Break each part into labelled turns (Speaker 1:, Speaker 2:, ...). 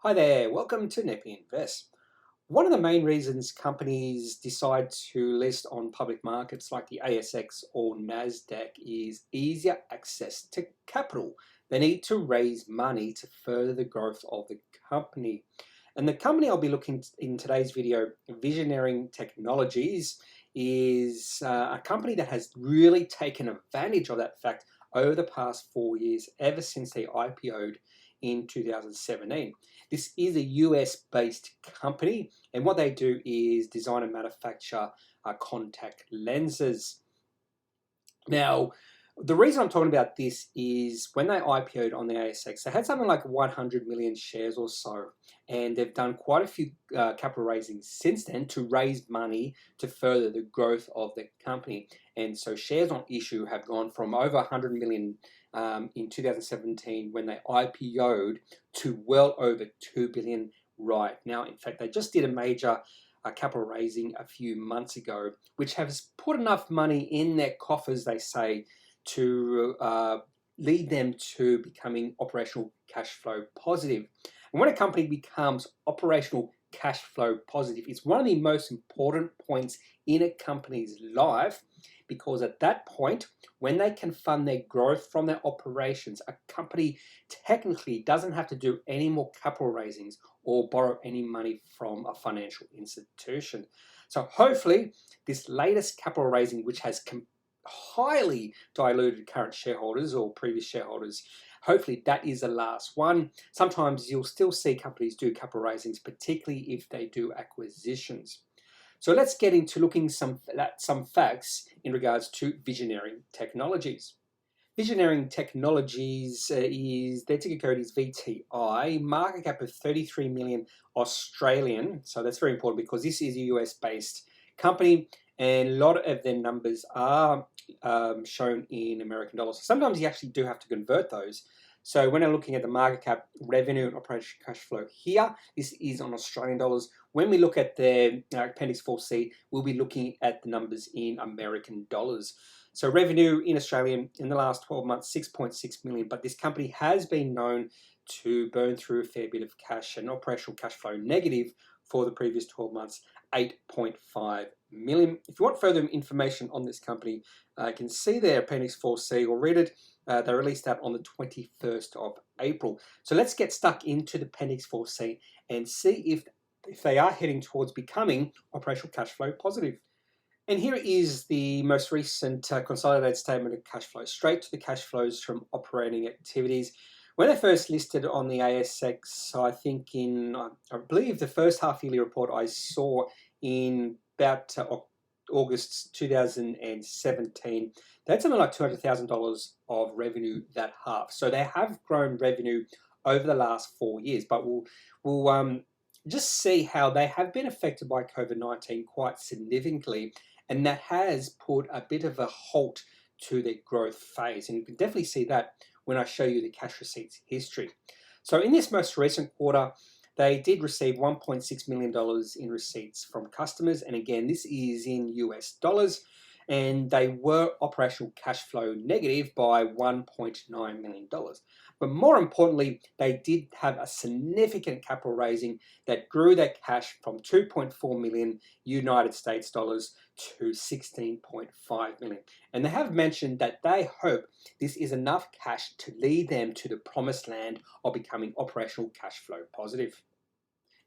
Speaker 1: Hi there, welcome to kneppyinvests. One of the main reasons companies decide to list on public markets like the ASX or NASDAQ is easier access to capital. They need to raise money to further the growth of the company. And the company I'll be looking at in today's video, Visioneering Technoligies, is a company that has really taken advantage of that fact over the past 4 years, ever since they IPO'd in 2017. This is a US-based company, and what they do is design and manufacture contact lenses. Now, the reason I'm talking about this is when they IPO'd on the ASX, they had something like 100 million shares or so, and they've done quite a few capital raisings since then to raise money to further the growth of the company. And so shares on issue have gone from over 100 million in 2017 when they IPO'd to well over 2 billion right now. In fact, they just did a major capital raising a few months ago, which has put enough money in their coffers, they say, to lead them to becoming operational cash flow positive. And when a company becomes operational cash flow positive, it's one of the most important points in a company's life, because at that point, when they can fund their growth from their operations, a company technically doesn't have to do any more capital raisings or borrow any money from a financial institution. So hopefully this latest capital raising, which has highly diluted current shareholders or previous shareholders, hopefully that is the last one. Sometimes you'll still see companies do capital raisings, particularly if they do acquisitions. So let's get into looking at some facts in regards to Visioneering Technologies. Visioneering Technologies is their ticker code is VTI, market cap of 33 million Australian. So that's very important because this is a US based company and a lot of their numbers are shown in American dollars. So sometimes you actually do have to convert those. So when I'm looking at the market cap, revenue, and operational cash flow here, this is on Australian dollars. When we look at the Appendix 4C, we'll be looking at the numbers in American dollars. So revenue in Australian in the last 12 months, 6.6 million, but this company has been known to burn through a fair bit of cash, and operational cash flow negative for the previous 12 months, 8.5 million. If you want further information on this company, you can see their Appendix 4C or read it. They released that on the 21st of April. So let's get stuck into the Appendix 4C and see if they are heading towards becoming operational cash flow positive. And here is the most recent consolidated statement of cash flow, straight to the cash flows from operating activities. When they first listed on the ASX, I think I believe the first half yearly report I saw in about August 2017, they had something like $200,000 of revenue that half. So they have grown revenue over the last 4 years, but we'll just see how they have been affected by COVID-19 quite significantly, and that has put a bit of a halt to their growth phase. And you can definitely see that when I show you the cash receipts history. So in this most recent quarter, they did receive $1.6 million in receipts from customers. And again, this is in US dollars. And they were operational cash flow negative by $1.9 million. But more importantly, they did have a significant capital raising that grew their cash from 2.4 million United States dollars to 16.5 million. And they have mentioned that they hope this is enough cash to lead them to the promised land of becoming operational cash flow positive.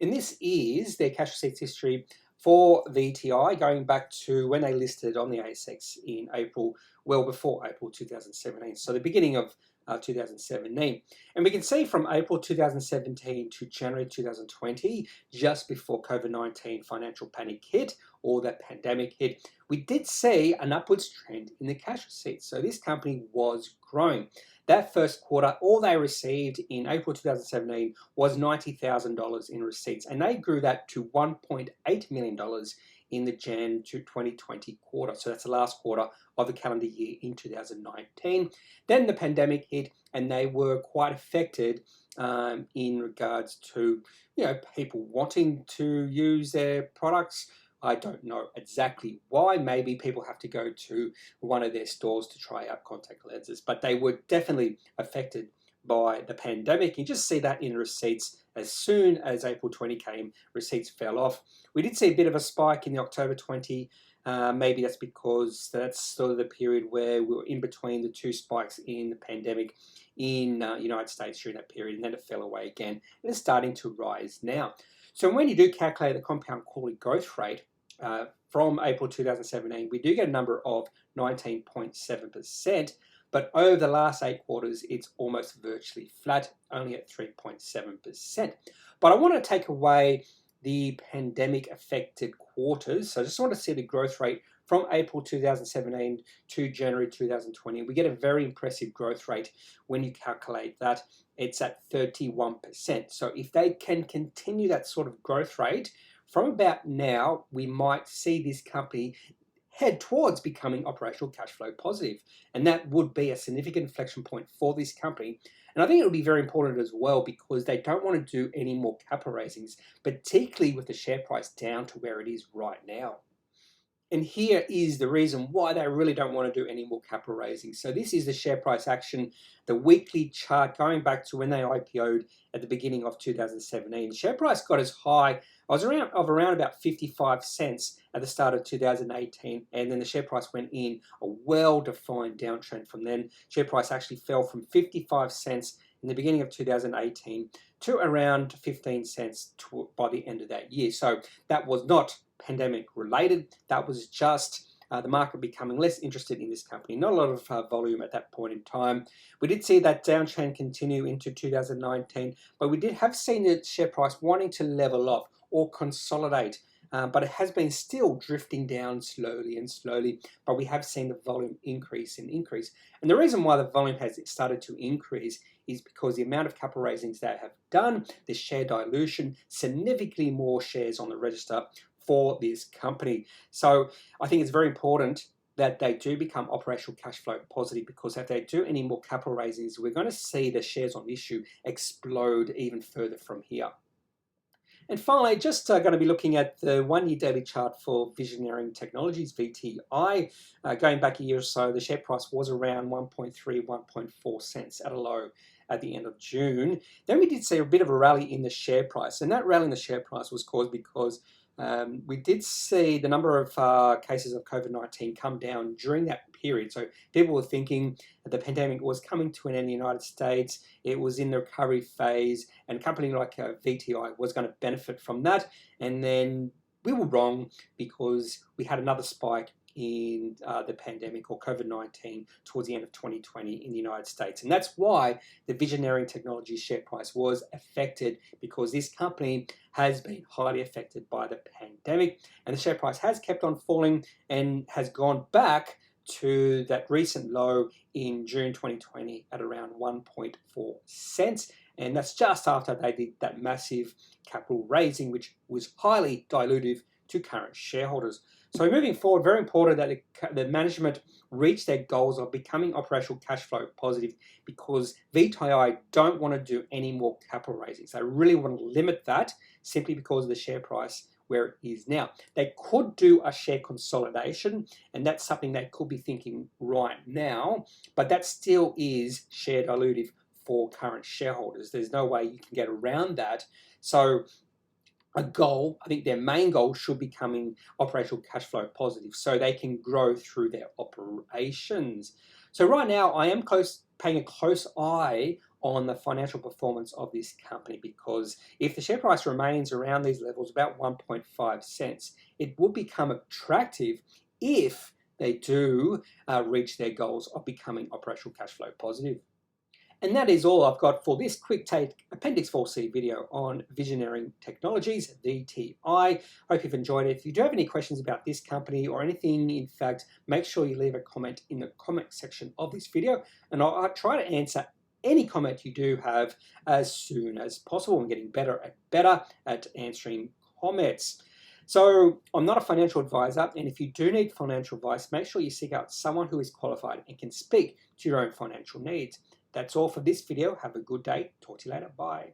Speaker 1: And this is their cash receipts history for VTI going back to when they listed on the ASX in April, well before April 2017. So the beginning of 2017. And we can see from April 2017 to January 2020, just before COVID-19 financial panic hit or that pandemic hit, we did see an upwards trend in the cash receipts. So this company was growing. That first quarter, all they received in April 2017 was $90,000 in receipts, and they grew that to $1.8 million in the Jan to 2020 quarter. So that's the last quarter of the calendar year in 2019. Then the pandemic hit, and they were quite affected in regards to people wanting to use their products. I don't know exactly why. Maybe people have to go to one of their stores to try out contact lenses, but they were definitely affected by the pandemic. You just see that in receipts. As soon as April 20 came, receipts fell off. We did see a bit of a spike in the October 20. Maybe that's because that's sort of the period where we were in between the two spikes in the pandemic in United States during that period, and then it fell away again, and it's starting to rise now. So when you do calculate the compound quarterly growth rate from April 2017, we do get a number of 19.7%, but over the last 8 quarters, it's almost virtually flat, only at 3.7%. But I want to take away the pandemic affected quarters. So I just want to see the growth rate from April 2017 to January 2020. We get a very impressive growth rate when you calculate that. It's at 31%. So if they can continue that sort of growth rate from about now, we might see this company head towards becoming operational cash flow positive. And that would be a significant inflection point for this company. And I think it would be very important as well because they don't want to do any more capital raisings, particularly with the share price down to where it is right now. And here is the reason why they really don't want to do any more capital raising. So this is the share price action, the weekly chart going back to when they IPO'd at the beginning of 2017. The share price got as high, around about 55 cents at the start of 2018, and then the share price went in a well-defined downtrend from then. Share price actually fell from 55 cents in the beginning of 2018 to around 15 cents by the end of that year. So that was not pandemic related. That was just the market becoming less interested in this company. Not a lot of volume at that point in time. We did see that downtrend continue into 2019, but we have seen the share price wanting to level off or consolidate. But it has been still drifting down slowly and slowly, but we have seen the volume increase and increase. And the reason why the volume has started to increase is because the amount of capital raisings they have done, the share dilution, significantly more shares on the register for this company. So I think it's very important that they do become operational cash flow positive, because if they do any more capital raisings, we're going to see the shares on issue explode even further from here. And finally, just going to be looking at the 1-year daily chart for Visioneering Technoligies, VTI. Going back a year or so, the share price was around 1.3, 1.4 cents at a low at the end of June. Then we did see a bit of a rally in the share price, and that rally in the share price was caused because we did see the number of cases of COVID-19 come down during that period. So people were thinking that the pandemic was coming to an end in the United States. It was in the recovery phase, and a company like VTI was going to benefit from that. And then we were wrong, because we had another spike in the pandemic or COVID-19 towards the end of 2020 in the United States. And that's why the Visioneering Technologies share price was affected, because this company has been highly affected by the pandemic, and the share price has kept on falling and has gone back to that recent low in June 2020 at around 1.4 cents. And that's just after they did that massive capital raising, which was highly dilutive to current shareholders. So moving forward, very important that the management reach their goals of becoming operational cash flow positive, because VTI don't want to do any more capital raisings. They really want to limit that simply because of the share price where it is now. They could do a share consolidation, and that's something they could be thinking right now, but that still is share dilutive for current shareholders. There's no way you can get around that. So a goal, I think their main goal should be becoming operational cash flow positive so they can grow through their operations. So right now I am paying a close eye on the financial performance of this company, because if the share price remains around these levels, about 1.5 cents, it would become attractive if they do reach their goals of becoming operational cash flow positive. And that is all I've got for this quick take Appendix 4C video on Visioneering Technologies, VTI. Hope you've enjoyed it. If you do have any questions about this company or anything, in fact, make sure you leave a comment in the comment section of this video, and I'll try to answer any comment you do have as soon as possible. I'm getting better at answering comments. So I'm not a financial advisor, and if you do need financial advice, make sure you seek out someone who is qualified and can speak to your own financial needs. That's all for this video. Have a good day. Talk to you later. Bye.